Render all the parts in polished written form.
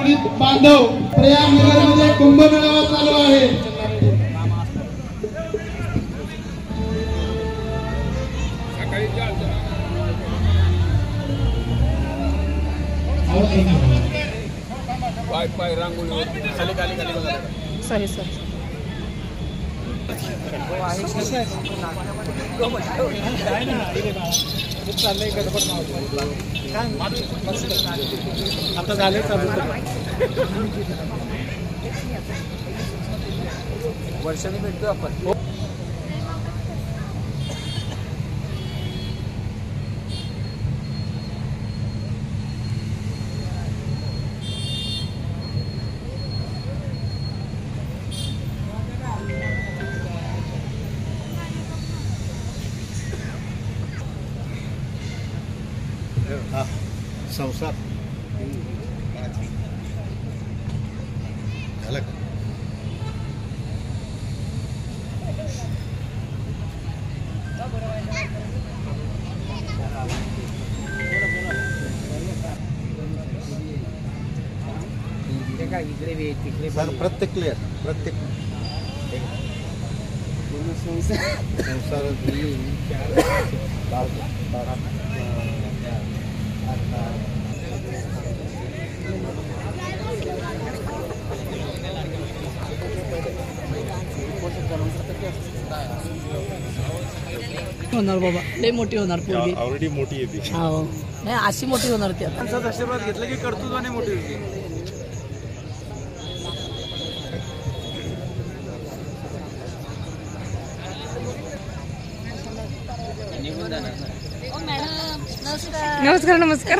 भाविक बांधव प्रयागनगरमध्ये कुंभमेळावा चालू आहे। पाय रांगोळी खाली खाली खाली बघा सॉरी सर चाललंय गडबड आता झाले चालू वर्षाने भेटतो आपण। संसार झालं का? सर प्रत्येक क्लिअर प्रत्येक संसार होणार बाबा लय मोठी होणार पूर्वी ऑलरेडी मोठी आहे ती। हो नाही अशी मोठी होणार ती आता त्यांचा आशीर्वाद घेतला की कर्तृत्वाने मोठी होती। नमस्कार नमस्कार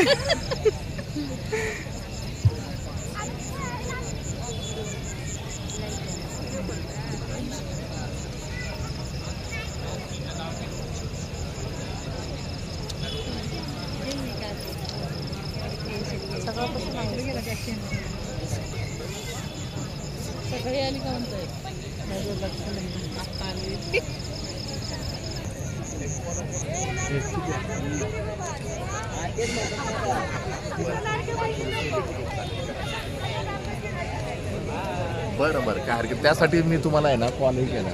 सकाळी आली का म्हणतोय बरं बरं काय हरकत, त्यासाठी मी तुम्हाला आहे ना कॉलही केला।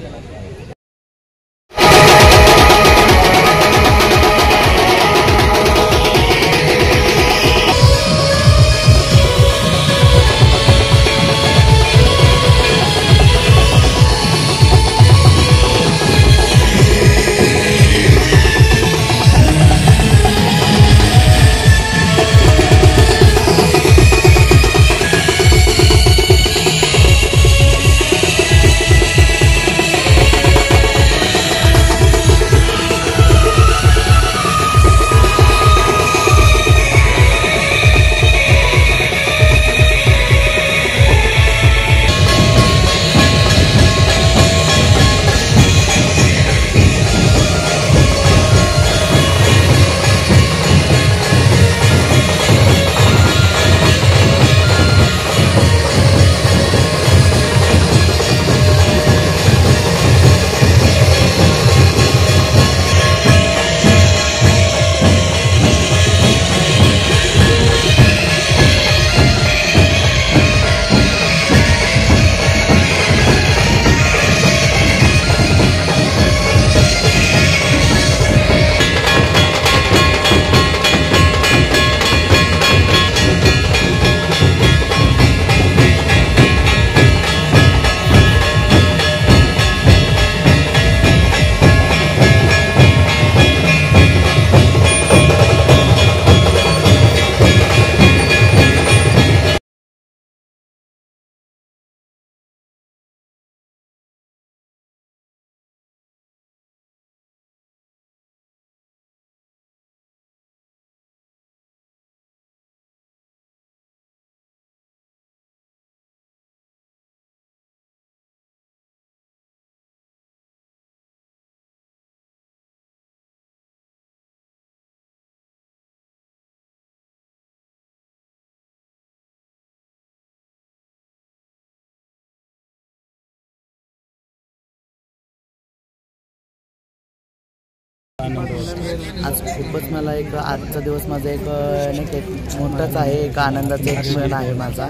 आज खूपच मला एक आजचा दिवस माझा एक नाही का एक मोठाच आहे, एक आनंदाचा एक क्षण आहे माझा.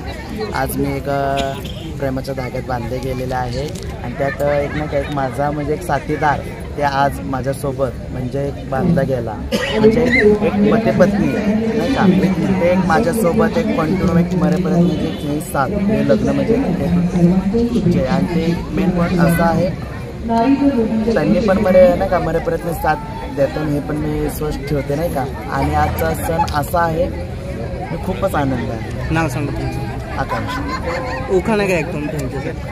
आज मी एक प्रेमाच्या धाग्यात बांधले गेलेले आहे आणि त्यात एक नाही का एक माझा म्हणजे एक साथीदार ते आज माझ्यासोबत म्हणजे एक बांधला गेला, म्हणजे एक पती पत्नी नाही का ते एक माझ्यासोबत एक कंटिन्यू एक मरेपर्यंत म्हणजे एक ही साथ हे लग्न म्हणजे आणि ते मेन पॉईंट असं आहे त्यांनी पण नाही का मरेपर्यंत साथ देतो हे पण मी स्पष्ट ठेवते नाही का. आणि आजचा सण असा आहे मी खूपच आनंद आहे. नाव सांगा तुमचं. आकांक्षा. उखाणा काय ऐकतो त्यांच्यासाठी.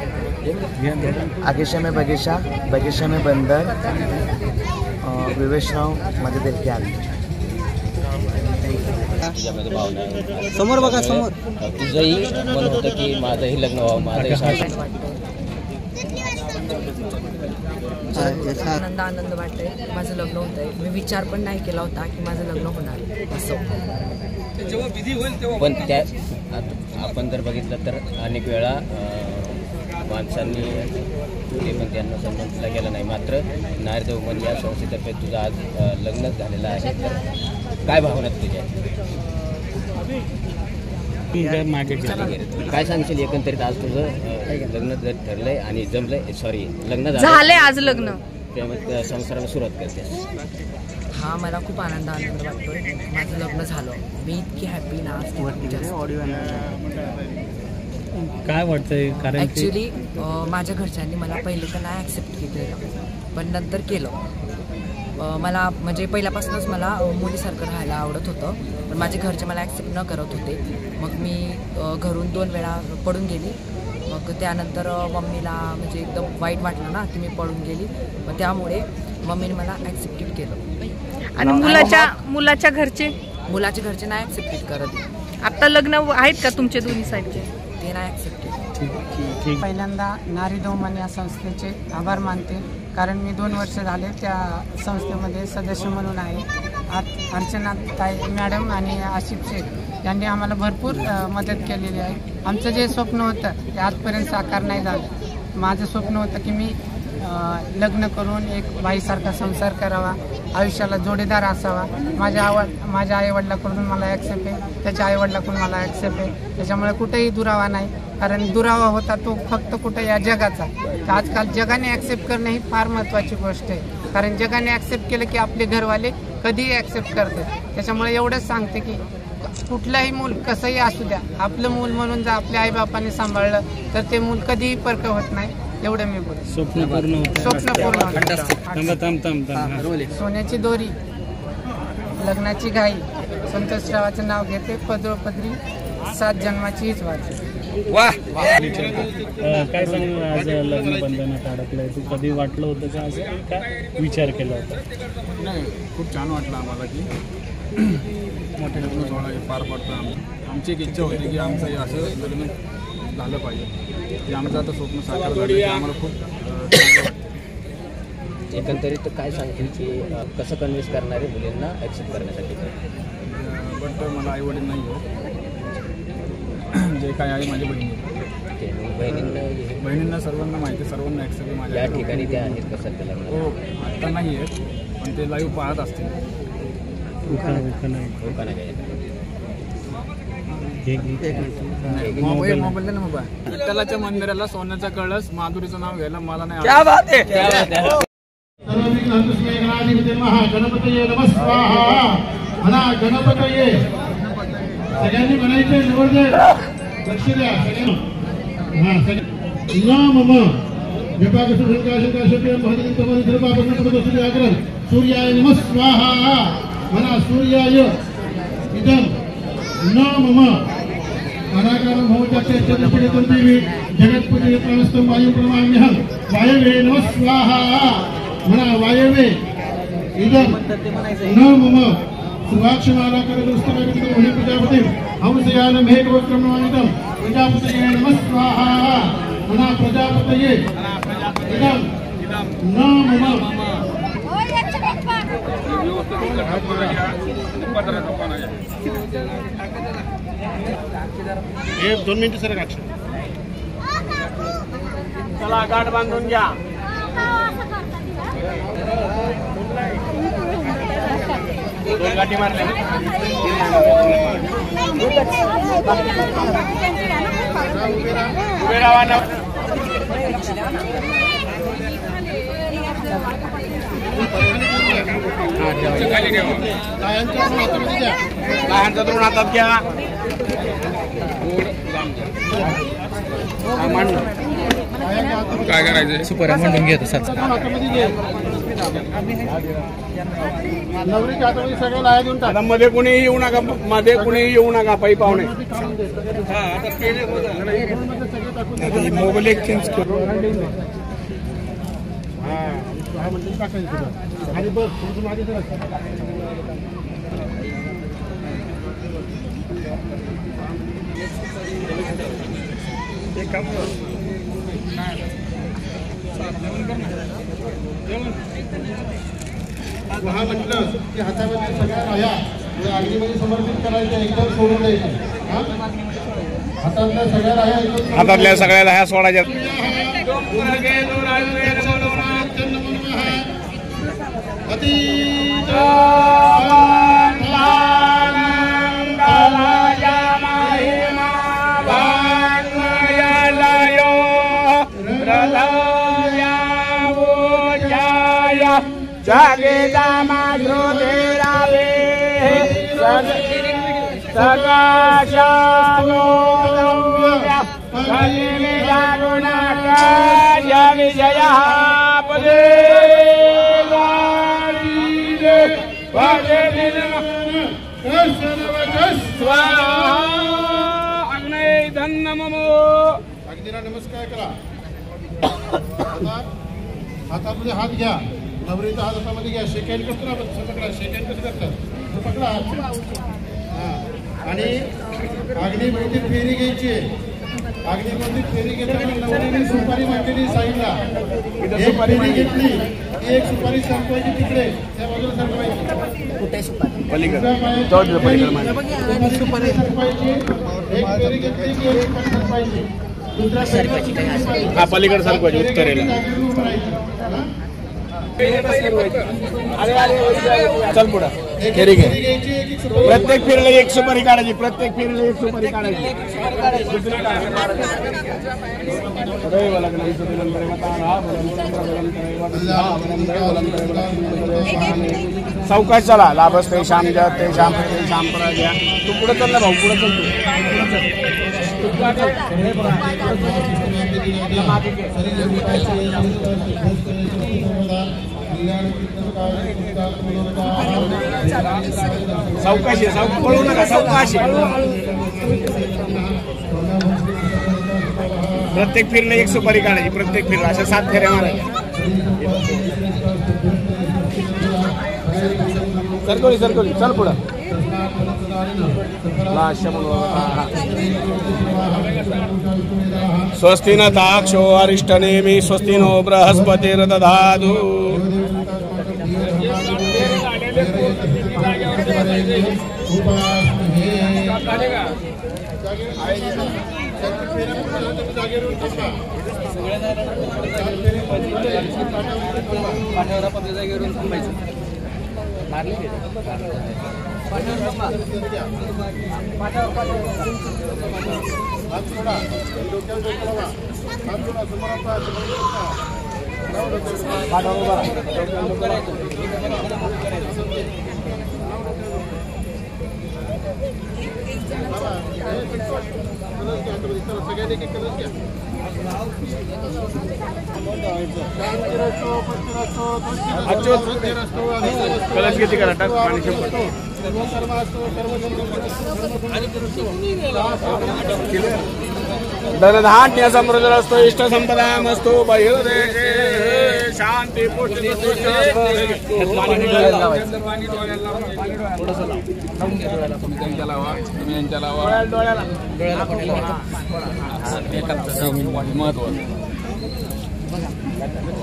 आगेशा में बगीचा में बंदर, विवेशराव माझे दिल के आले. समोर बघा समोर. तुझंही मन होतं की माझंही लग्न व्हावं, माझंही आनंद वाटतंय. माझं लग्न होत आहे. मी विचार पण नाही केला होता की माझं लग्न होणार असं. पण त्या आपण जर बघितलं तर अनेक वेळा माणसांनी ते पण त्यांना संबंध दिला गेला नाही. मात्र नारदेव मन या संस्थेतर्फे तुझं आज लग्नच झालेलं आहे. तर काय भावना तुझ्या काय सांगशील एकंदरीत आज तुझं लग्न जर ठरलंय आणि जमलंय सॉरी लग्न झालंय आज लग्न त्यामुळे संसाराला सुरुवात करते. हा मला खूप आनंद वाटतोय. माझं लग्न झालं. मी इतकी हॅपी ना. काय वाटतंय कारण ॲक्च्युली माझ्या घरच्यांनी मला पहिले तर नाही ॲक्सेप्ट केलं पण नंतर केलं. मला म्हणजे पहिल्यापासूनच मला मुलीसारखं राहायला आवडत होतं पण माझे घरचे मला ॲक्सेप्ट न करत होते. मग मी घरून 2 वेळा पडून गेली. मग त्यानंतर मम्मीला म्हणजे एकदम वाईट वाटलं ना की मी पडून गेली. मग त्यामुळे मम्मीने मला ॲक्सेप्टेड केलं. आणि मुलाच्या घरचे नाही ॲक्सेप्टेड करत. आता लग्न आहेत का तुमचे दोन्ही साईडचे. ते नाही ॲक्सेप्टेड. पहिल्यांदा नारीदेव मन या संस्थेचे आभार मानते कारण मी 2 वर्ष झाले त्या संस्थेमध्ये सदस्य म्हणून आहे. अर्चना ताई मॅडम आणि आशिफ शेख यांनी आम्हाला भरपूर मदत केलेली आहे. आमचं जे स्वप्न होतं ते आजपर्यंत साकार नाही झालं. माझं स्वप्न होतं की मी लग्न करून एक बाईसारखा संसार करावा, आयुष्याला जोडीदार असावा. माझ्या आईवडिलाकडून मला ॲक्सेप्ट आहे, त्याच्या आईवडिलाकडून मला ॲक्सेप्ट आहे. त्याच्यामुळे कुठेही दुरावा नाही कारण दुरावा होता तो फक्त कुठं या जगाचा. तर आजकाल जगाने ॲक्सेप्ट करणं ही फार महत्त्वाची गोष्ट आहे कारण जगाने ॲक्सेप्ट केलं की आपले घरवाले कधीही ॲक्सेप्ट करतात. त्याच्यामुळे एवढंच सांगते की कुठलंही मूल कसंही असू द्या आपलं मूल म्हणून जर आपल्या आईबापाने सांभाळलं तर ते मूल कधीही परक होत नाही. एवढं मी बोलतो. स्वप्न पूर्ण सोन्याची दोरी लग्नाची घाई संतोषरावाचं नाव घेते पदरोपदरी 7 जन्माची हीच वाट. काय सांगू आज लग्न बंधनात अडकलंय तू कधी वाटलं होतं का असं का विचार केला होता. नाही खूप छान वाटलं आम्हाला की मोठे लग्न सोहळा पार पडतो. आमची एक इच्छा होती की आमचं असं लग्न झालं पाहिजे. ते आमचं आता स्वप्न साकार झालं. आम्हाला खूप चांगलं वाटतं. एकंदरीत काय सांगतील की कसं कन्व्हिन्स करणारे मुलींना ॲक्सेप्ट करण्यासाठी. बट मला आईवडील नाही आहे. जे काय आहे माझ्या बहिणींना सर्वांना माहिती सर्वांना ॲक्सेप्ट माझ्या या ठिकाणी त्या आहेत का सध्या लग्न. हो आत्ता नाही आहेत पण ते लाईव्ह पाहत असतील. विठ्ठलाच्या मंदिराला सोन्याचा कळस माधुरीचं नाव घ्यायला मला नाही. गणपतये नमः स्वाहा. म्हणा गणपतये सगळ्यांनी म्हणायचे निवडले लक्ष द्या सगळ्यांना. सूर्याय नमः स्वाहा. म्हणा सूर्याय इदं न मम अनाकारं भवत्यादेवी जगत्पती प्राणस्थं वायु प्रणमाम्यहं. वायवे नमः स्वाहा. म्हणा वायवे इदं न मम सुवाक्षमालाकरदुस्तकवितं मुनि प्रजापति हंसयानं मेघवक्रमणामितं प्रजापतये नमः स्वाहा. म्हणा प्रजापतये इदं न मम. हे 2 मिनिटं सर का. चला गाठ बांधून घ्या. लहानचा तरुण हातात घ्या. काय करायचं सुपर म्हणून घेतो आता मध्ये कुणी येऊ नका, मध्ये कुणी येऊ नका पायी पाहुणे. मोबाईल एक्सचेंज करू. हा म्हटलं की हातामध्ये सगळ्या राह्या अग्नीमध्ये समर्पित करायच्या, एकदम सोडून द्यायच्या. हातातल्या सगळ्या राह्या एकदम हातातल्या सगळ्या लाह्या सोडायच्या. अग्नीला नमस्कार करा. हातामध्ये हात घ्या, नवरीचा हात हातामध्ये घ्या. शेकहँड करतो ना आपण, पकडा. शेकहँड कसं करतात पकडा. आणि अग्निभोवती फेरी घ्यायची. अग्निभोवती फेरी घेताना नवरीने सुपारी मांडलेली साईडला. एक फेरी घेतली, एक सुपारी संपवायची तिकडे, त्या बाजूला संपवायची. कुठे सुपारी? पलीकडे सुपारी संपवायची. एक फेरी घेतली की एक सुपारी संपवायची. दुसऱ्या सरकाची काही असते. हा पलीकडे सरकवायची उत्तरेला. चल पुढं. फेरी घे. प्रत्येक फेरीला एक सुपारी काढायची. प्रत्येक फेरीला एक सुपारी काढायची. सावकाश चला. लाभस्ते श्याम जते श्याम श्याम पराजया. तू पुढे चल ना भाऊ, पुढे चल तू. सावकाशी पळू नका. सावकाशी. प्रत्येक फेरीला एक सुपारी काढायची. प्रत्येक फेरीला अशा 7 फेऱ्या मारायच्या. सरकोली चल पुढं. स्वस्ति न ताक्षो अरिष्टनेमि स्वस्ति नो बृहस्पतिर्दधातु. कलश किती करा टाक पाणी धनधान्य समृद्ध असतो. इष्ट संपदा मस्तो. बहिर्देशे शांती पुष्टी.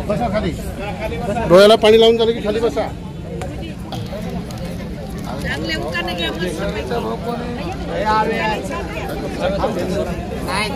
बसा खाली. डोळ्याला पाणी लावून झालं की खाली बसा. नाही